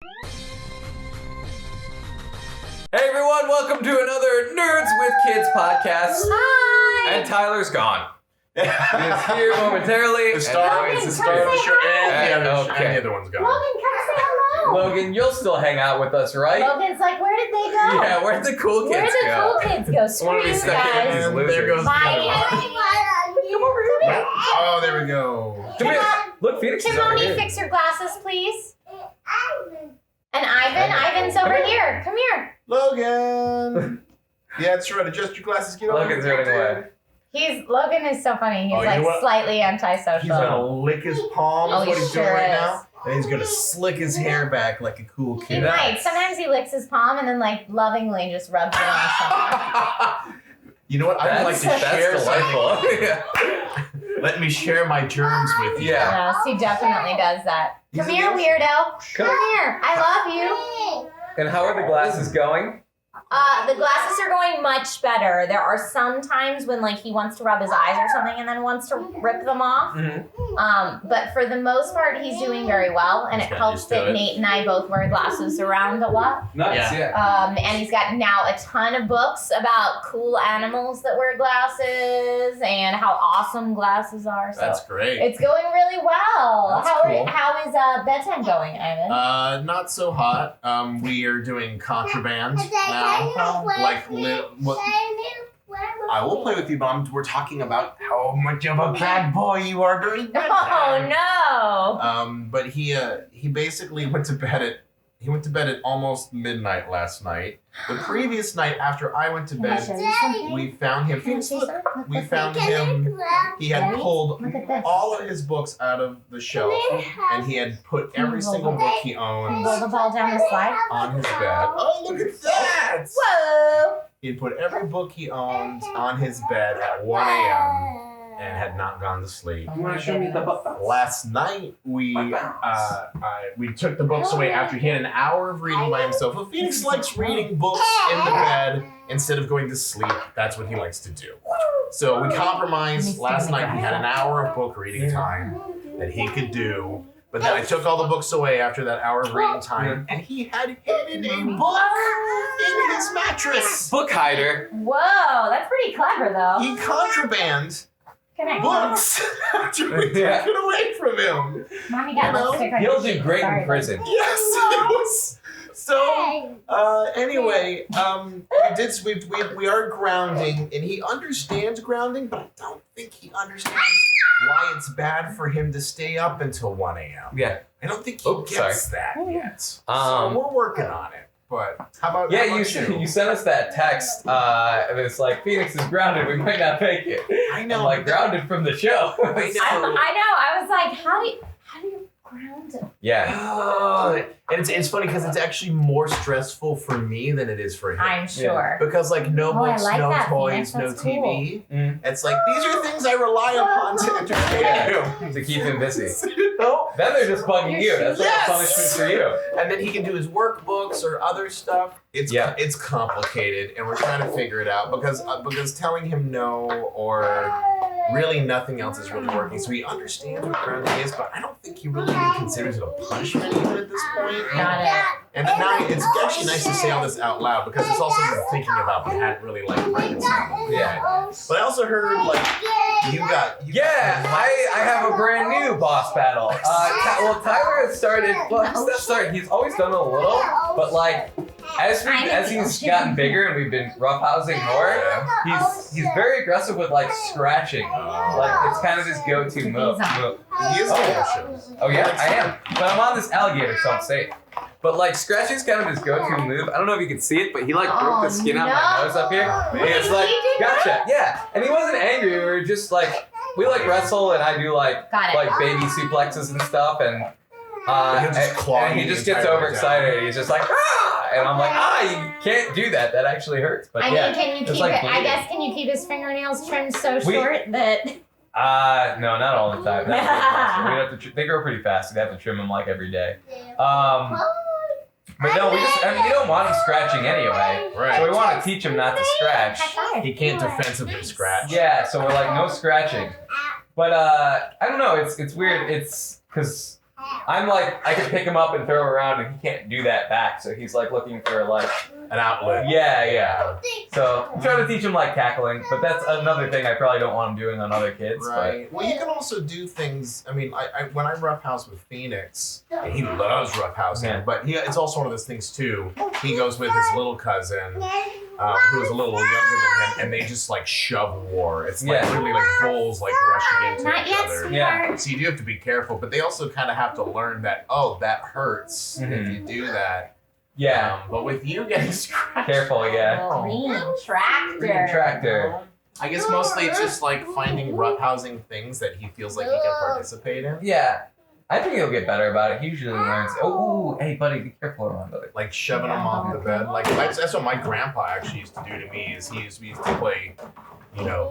Hey everyone, welcome to another Nerds with Kids podcast. Hi! And Tyler's gone. He is here momentarily. The star Logan, is the star of the show, and the okay. other one's gone. Logan, come say hello! Logan, you'll still hang out with us, right? Logan's like, where did they go? Yeah, where'd the cool kids Where did the go? cool kids go? Screw you guys. And there goes the other one. Come over here. Oh, there we go. Come here. Look, Phoenix is over Timoni, here. fix your glasses, please. And Ivan's over here. Come here. Logan! Yeah, that's right. Adjust your glasses. Get over. Logan's running away. Logan is so funny. He's Oh, you like know what? slightly antisocial. He's gonna lick his palms, Oh, what he he's sure doing right is. now. And he's gonna slick his hair back like a cool He kid. might. Sometimes he licks his palm and then like lovingly just rubs it on something. You know what? I would like to share That's delightful. Yeah. Let me share my germs with you. Yeah. Yes, he definitely does that. He's Come a here, good- weirdo. Come Come here. I love you. And how are the glasses going? The glasses are going much better. There are some times when like he wants to rub his eyes or something and then wants to rip them off. Mm-hmm. But for the most part, he's doing very well, and He's it got helps used to that it. Nate and I both wear glasses around a lot. Nice, yeah. And he's got now a ton of books about cool animals that wear glasses and how awesome glasses are. So That's great. it's going really well. That's cool. How is bedtime going, Ivan? Not so hot. We are doing contraband now. I will play with you, Mom. We're talking about how much of a bad boy you are during bedtime. Oh no! But he basically went to bed at almost midnight last night. The previous night after I went to Can I bed, show you something? we found him. Can I show you something? Look, We look, found look. him. He had pulled Look at this. all of his books out of the shelf, and he had put every single book he Can you owns roll the ball down the slide? on his bed. Oh, look at that! Whoa! He had put every book he owned on his bed at 1 a.m. and had not gone to sleep. You want to show me the book? Last night we took the books away after he had an hour of reading by himself. Well, Phoenix likes reading books in the bed instead of going to sleep. That's what he likes to do. So we compromised. Last night he had an hour of book reading time that he could do. But then I took all the books away after that hour of reading time, and he had hidden a book in his mattress. Book hider. Whoa, that's pretty clever though. He contraband Can I? books after we took Yeah. it away from him. Mommy got You know, lipstick on He'll your do cheek. great Sorry, in prison. Yes, it was. So anyway, we are grounding, and he understands grounding, but I don't think he understands why it's bad for him to stay up until 1 a.m. Yeah. I don't think he gets that yet. So we're working on it. But how about Yeah, how you about sent us that text, and it's like, Phoenix is grounded, we might not make it. I know. I'm like, grounded from the show. I know. I know. I was like, how do you ground him? Yeah. And it's funny because it's actually more stressful for me than it is for him. I'm sure. Because like no Oh, I books, like no that, toys, Phoenix. no That's TV. Mm. It's like these are things I rely upon to entertain him. To keep him busy. You know? Then they're just bugging you. That's like Yes. a punishment for you. And then he can do his workbooks or other stuff. It's complicated, and we're trying to figure it out because telling him no or really nothing else is really working. So he understands what grounding is, but I don't think he really even considers it a punishment even at this point. Got it. And now it's actually nice to say all this out loud because it's also been thinking about, but hadn't really like reconciled. Yeah. But I also heard like you got I have a brand new boss battle. Tyler has started. Well, he's not started. He's always done a little, but like as he's gotten bigger and we've been roughhousing more, he's very aggressive with like scratching. Like it's kind of his go-to move. He is Oh yeah, I am. But I'm on this alligator, so I'm safe. But like scratching's kind of his go-to move. I don't know if you can see it, but he like broke the skin out my nose up here. And it's like, gotcha, yeah. And he wasn't angry. We were just like, we like wrestle, and I do like baby suplexes and stuff, and he just gets overexcited. He's just like, ah! And I'm like, you can't do that. That actually hurts. But I mean, can you keep like it? I guess can you keep his fingernails trimmed so short that? No, not all the time. We'd have to they grow pretty fast. We'd have to trim them like every day. But no, you don't want him scratching anyway. Right. So we want to teach him not to scratch. He can't defensively scratch. Yeah, so we're like, no scratching. But I don't know, it's weird. It's because I'm like, I can pick him up and throw him around, and he can't do that back. So he's like looking for like an outlet. Yeah. So I'm trying to teach him like tackling, but that's another thing I probably don't want him doing on other kids. Right. But. Well, you can also do things. I mean, I when I roughhouse with Phoenix, and he loves roughhousing, but it's also one of those things too. He goes with his little cousin, who's a little younger than him, and they just like shove war. It's like literally like bulls like rushing into each other. Yeah. So you do have to be careful, but they also kind of have to learn that that hurts if you do that. Yeah. But with you getting scratched. Careful, Green tractor. I guess mostly it's just like finding roughhousing things that he feels like he can participate in. Yeah. I think he'll get better about it. He usually learns. Oh, hey, buddy, be careful around other. Like shoving him off the bed. Like that's what my grandpa actually used to do to me. Is we used to play,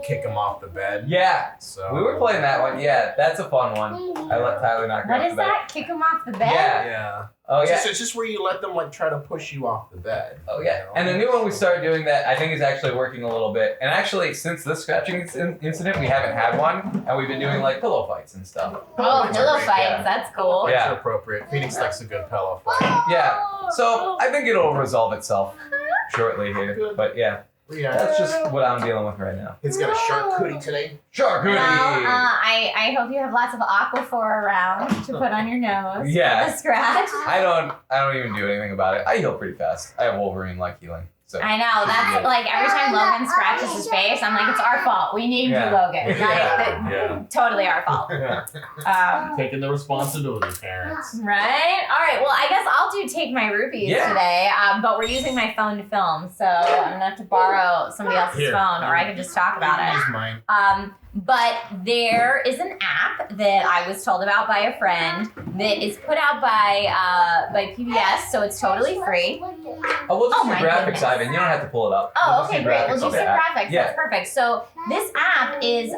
kick him off the bed. Yeah. So we were playing that one. Yeah, that's a fun one. I let Tyler knock him off the bed. What is that? Kick him off the bed? Yeah. Oh yeah. It's just where you let them like try to push you off the bed. Oh yeah. And the new one we started doing that I think is actually working a little bit. And actually, since this scratching incident, we haven't had one, and we've been doing like pillow fights and stuff. Oh, pillow fights. That's cool. Fights are appropriate. Phoenix likes a good pillow fight. Yeah. So I think it'll resolve itself shortly here. Good. But yeah. That's just what I'm dealing with right now. He's got a charcuterie today. Charcuterie! Well, I hope you have lots of Aquaphor around to put on your nose. Yeah. For the scratch. I don't even do anything about it. I heal pretty fast. I have Wolverine-like healing. So. I know, that's like every time Logan scratches his face, I'm like, it's our fault. We named you Logan. Like, totally our fault. Taking the responsibility, parents. Right? All right, well, I guess I'll take my rupees today, but we're using my phone to film, so I'm going to have to borrow somebody else's phone, or I can just talk about it. Use mine. But there is an app that I was told about by a friend that is put out by PBS, so it's totally free. Oh, we'll just do graphics, Ivan. You don't have to pull it up. Oh, okay, great. We'll do some graphics. That's perfect. So this app is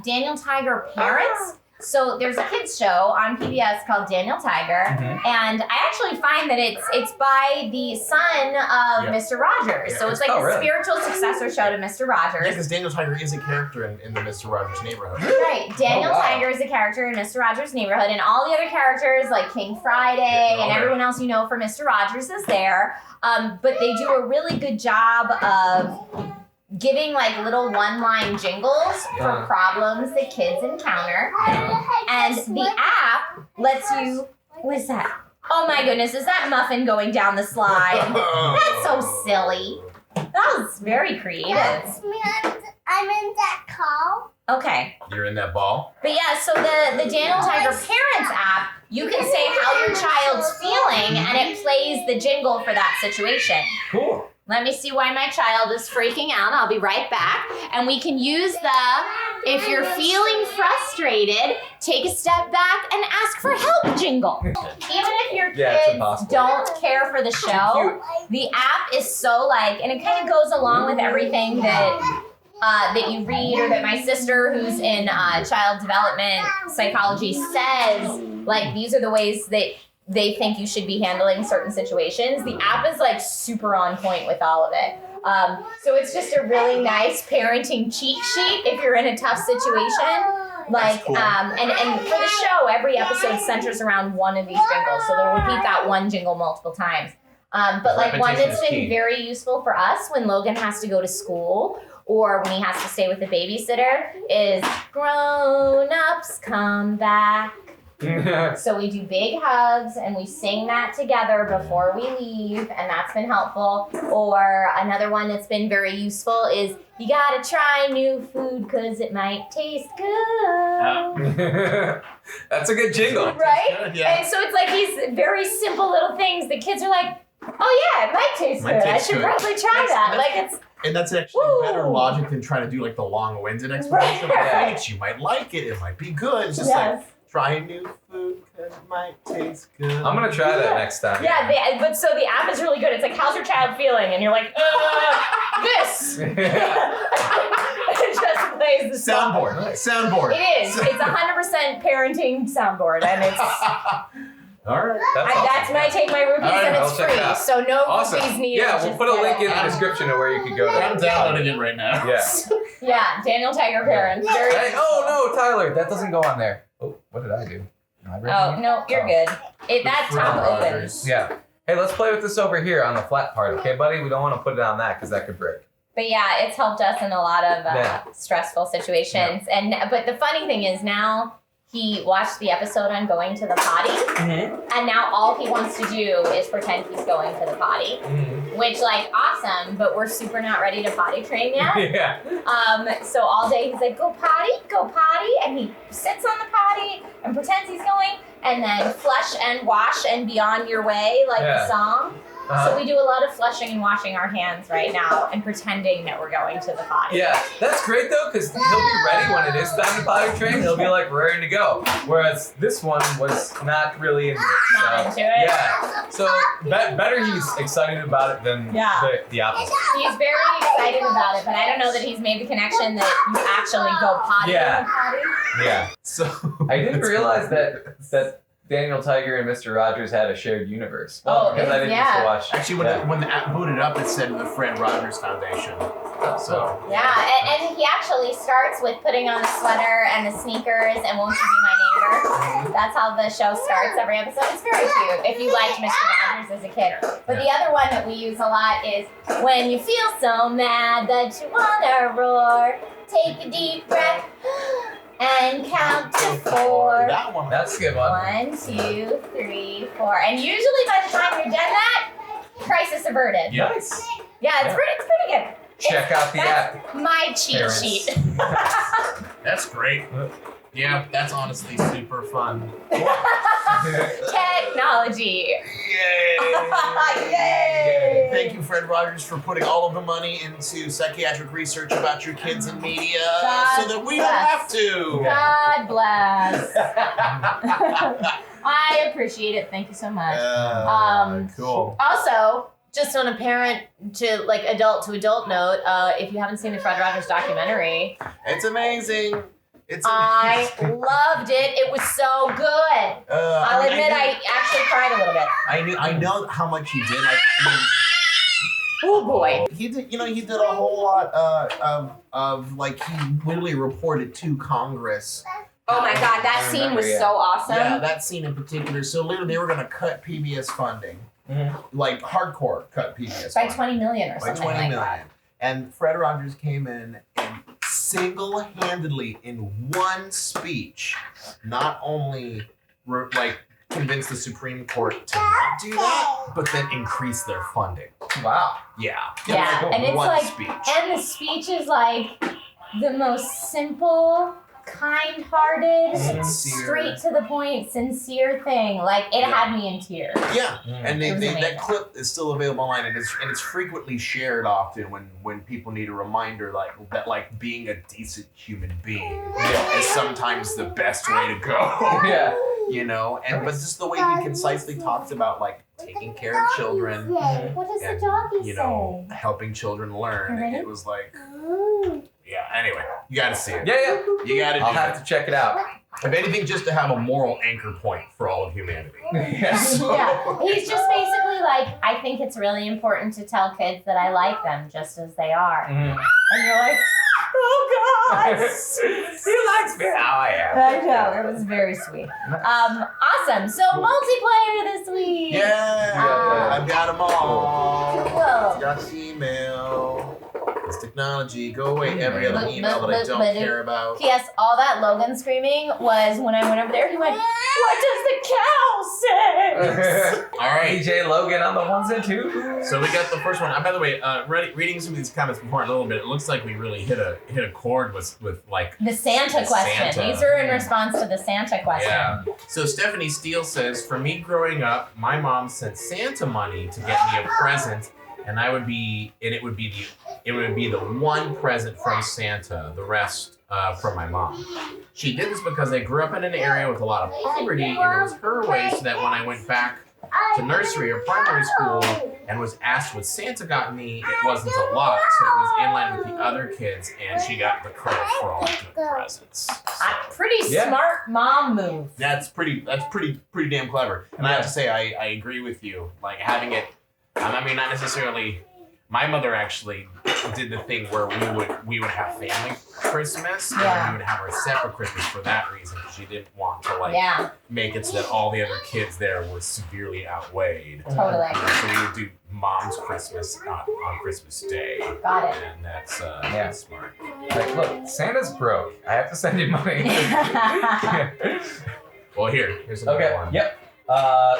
Daniel Tiger Parents. So there's a kids show on PBS called Daniel Tiger, and I actually find that it's by the son of Mr. Rogers. So it's like the spiritual successor show to Mr. Rogers. Yeah, because Daniel Tiger is a character in the Mr. Rogers neighborhood. Right. Daniel Tiger is a character in Mr. Rogers' neighborhood, and all the other characters like King Friday and everyone else you know for Mr. Rogers is there. But they do a really good job of giving like little one-line jingles for problems that kids encounter. And the app lets you... What is that? Oh my goodness, is that muffin going down the slide? That's so silly. That was very creative. That's me. I'm in that call. Okay. You're in that ball? But yeah, so the Daniel Tiger Parents app, you can say how your child's feeling and it plays the jingle for that situation. Cool. Let me see why my child is freaking out. I'll be right back. And we can use if you're feeling frustrated, take a step back and ask for help jingle. Even if your kids don't care for the show, the app is so and it kind of goes along with everything that you read or that my sister who's in child development psychology says, these are the ways that they think you should be handling certain situations. The app is super on point with all of it. So it's just a really nice parenting cheat sheet if you're in a tough situation. Cool. And for the show, every episode centers around one of these jingles. So they'll repeat that one jingle multiple times. But one that's been very useful for us when Logan has to go to school or when he has to stay with the babysitter is grown-ups come back. So we do big hugs and we sing that together before we leave, and that's been helpful. Or another one that's been very useful is you gotta try new food because it might taste good. That's a good jingle. Right? Yeah. And so it's these very simple little things. The kids are like, oh yeah, it might taste good. I should probably try that. And that's actually better logic than trying to do the long-winded explanation. Right. You might like it. It might be good. It's just try new food because it might taste good. I'm going to try that next time. Yeah, but so the app is really good. It's how's your child feeling? And you're like, this. It just plays the soundboard. Soundboard. It is. It's 100% parenting soundboard. And it's... All right. That's my take my rupees and it's free. So no rupees needed. Yeah, we'll put a link in the description of where you can go. I'm downloading it right now. Yeah. Yeah, Daniel Tiger Parents. Oh no, Tyler, that doesn't go on there. Oh, what did I do? Oh, no, you're good. That top opens. Yeah. Hey, let's play with this over here on the flat part, okay, buddy? We don't want to put it on that because that could break. But yeah, it's helped us in a lot of stressful situations. But the funny thing is now he watched the episode on going to the potty, and now all he wants to do is pretend he's going to the potty, which, like, awesome, but we're super not ready to potty train yet. Yeah. So all day he's like, go potty, and he sits on the potty and pretends he's going, and then flush and wash and be on your way, like the song. So we do a lot of flushing and washing our hands right now and pretending that we're going to the potty. Yeah, that's great though, because he'll be ready when it is time to potty train. He'll be like raring to go. Whereas this one was not really into it. Not into it? Yeah. So better he's excited about it than the opposite. He's very excited about it, but I don't know that he's made the connection that you actually go potty in the potty. Yeah. So I didn't realize that Daniel Tiger and Mr. Rogers had a shared universe. Well, because I didn't used to watch. Actually, when the app booted up, it said the Fred Rogers Foundation. So yeah, and he actually starts with putting on a sweater and the sneakers and won't you be my neighbor. That's how the show starts every episode. It's very cute if you liked Mr. Rogers as a kid. But the other one that we use a lot is when you feel so mad that you wanna roar, take a deep breath. And count to 4. That one. That's a good one. 1, 2, 3, 4. And usually by the time you're done that, crisis averted. Nice. Yeah, it's pretty good. Check out the app. My cheat Parents. sheet. That's great. Yeah, that's honestly super fun. Technology. Yay! Yay! Thank you, Fred Rogers, for putting all of the money into psychiatric research about your kids and media so that we don't have to. God bless. I appreciate it. Thank you so much. Cool. Also, just on a parent to like adult to adult note, if you haven't seen the Fred Rogers documentary, It's amazing. It's I amazing. loved it. It was so good. I'll admit I actually cried a little bit. I know how much he did. Oh boy. He did. He did a whole lot of like he literally reported to Congress. Oh my God, that scene was so awesome. Yeah, that scene in particular. So literally, they were going to cut PBS funding, like hardcore cut PBS by funding. 20 million or something By 20 like million. that. And Fred Rogers came in and single-handedly, in one speech, not only convinced the Supreme Court to not do that, but then increase their funding. Wow. Yeah. Yeah, and it's one like, speech. and the speech is like the most simple, kind-hearted, Sincere. straight to the point, sincere thing. Like it had me in tears. Yeah, and It was that amazing. clip is still available online, and it's frequently shared often when people need a reminder that being a decent human being is sometimes the best way to go. Yeah. But just the way he concisely talks about taking care of children, What does and, the doggy say? helping children learn. Ready? It was like, yeah. Anyway, you got to see it. Yeah. You got to do I'll it. have to check it out. If anything, just to have a moral anchor point for all of humanity. Yes. Yeah, he's just basically like, I think it's really important to tell kids that I like them just as they are. And you're like, oh God. He likes me how I am. I know, it was very sweet. Awesome. So multiplayer this week. Yeah, I've got them all. Cool. Got email. It's technology. Go away. Every other But- email but- that I but- don't but- care about. P.S. All that Logan screaming was when I went over there. He went, "What does the cow say?" All right. DJ Logan on the ones and twos. So we got the first one. By the way, reading some of these comments before a little bit, it looks like we really hit a chord with The Santa question. Santa. These are in response to the Santa question. Yeah. So Stephanie Steele says, for me growing up, my mom sent Santa money to get me a present, and it would be the one present from Santa, the rest from my mom. She did this because I grew up in an area with a lot of poverty, and it was her way so that when I went back to nursery or primary school and was asked what Santa got me, it wasn't a lot, so it was in line with the other kids, and she got the credit for all of the presents. Pretty smart mom move. That's pretty damn clever. And I have to say, I agree with you. Like having it, I mean, not necessarily. My mother actually did the thing where we would have family Christmas, and Yeah. we would have our separate Christmas for that reason, because she didn't want to like Yeah, make it so that all the other kids there were severely outweighed. totally. So we would do mom's Christmas on Christmas Day, Got it. and that's Yeah. smart. Like, look, Santa's broke. I have to send you money. Well, here's another Okay. one. Yep.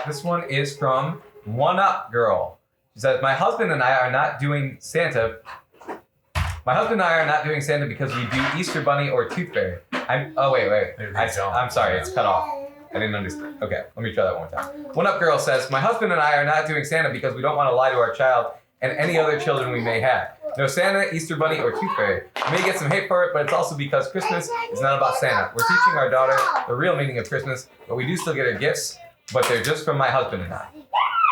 This one is from One Up Girl. She says, "My husband and I are not doing Santa. My husband and I are not doing Santa because we do Easter Bunny or Tooth Fairy. Wait. I'm sorry, it's cut off. I didn't understand. Okay, let me try that one more time. One Up Girl says, "My husband and I are not doing Santa because we don't want to lie to our child and any other children we may have. No Santa, Easter Bunny, or Tooth Fairy. We may get some hate for it, but it's also because Christmas is not about Santa. We're teaching our daughter the real meaning of Christmas, but we do still get her gifts, but they're just from my husband and I."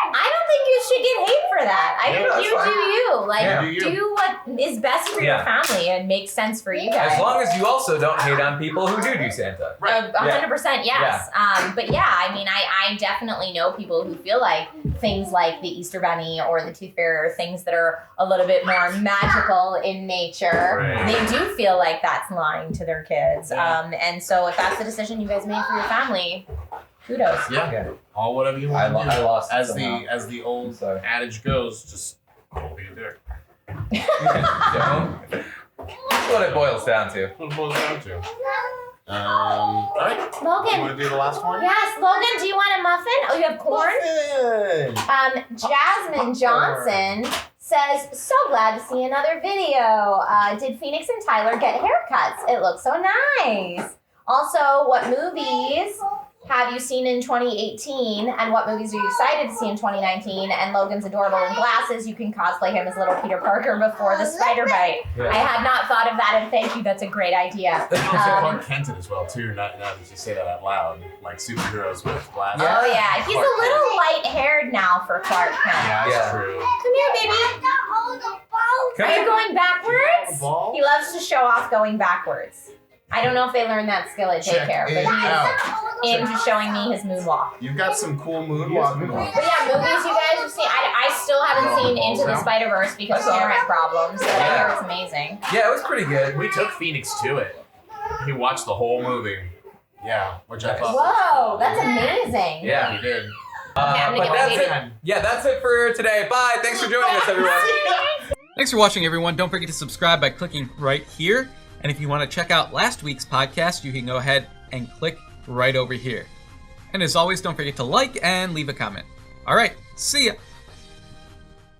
I don't think you should get hate for that. I Yeah, think that's you fine. do you. Like, Yeah. do what is best for Yeah. your family and makes sense for you guys. As long as you also don't hate on people who do Santa. Right. 100%, yes. But yeah, I mean, I definitely know people who feel like things like the Easter Bunny or the Tooth Fairy are things that are a little bit more magical in nature. Right. They do feel like that's lying to their kids. Yeah. And so if that's the decision you guys made for your family, kudos. Yeah. Yeah. All whatever you want to do. I lost as somehow. the old Sorry. adage goes, just don't be a dick. Don't. That's what it boils down to. What it boils down to. All right. You Logan. want to do the last one? Yes, Logan, do you want a muffin? Oh, you have corn? Jasmine Johnson says, "So glad to see another video. Did Phoenix and Tyler get haircuts? It looks so nice. Also, what movies have you seen in 2018, and what movies are you excited to see in 2019? And Logan's adorable in glasses. You can cosplay him as little Peter Parker before the spider bite." Yeah. I had not thought of that, and thank you. That's a great idea. You can also Clark Kent it as well too. Now that you say that out loud, like superheroes with glasses. Yeah. Oh yeah, he's a little light-haired now for Clark Kent. Yeah, that's Yeah. true. Come here, baby. Come Are you here. going backwards? Ball? He loves to show off going backwards. I don't know if they learned that skill at Check daycare, it but he out. is into showing me his moonwalk. You've got some cool moonwalking. But yeah, movies you guys have seen. I still haven't seen Into the Spider-Verse because parent problems, but I hear it's amazing. Yeah, it was pretty good. We took Phoenix to it. He watched the whole movie. Yeah, which I thought. Whoa, that's amazing. Yeah. he did. I'm gonna But get my that's baby. it. Yeah, that's it for today. Bye. Thanks for joining us, everyone. Thanks for watching, everyone. Don't forget to subscribe by clicking right here. And if you want to check out last week's podcast, you can go ahead and click right over here. And as always, don't forget to like and leave a comment. All right, see ya.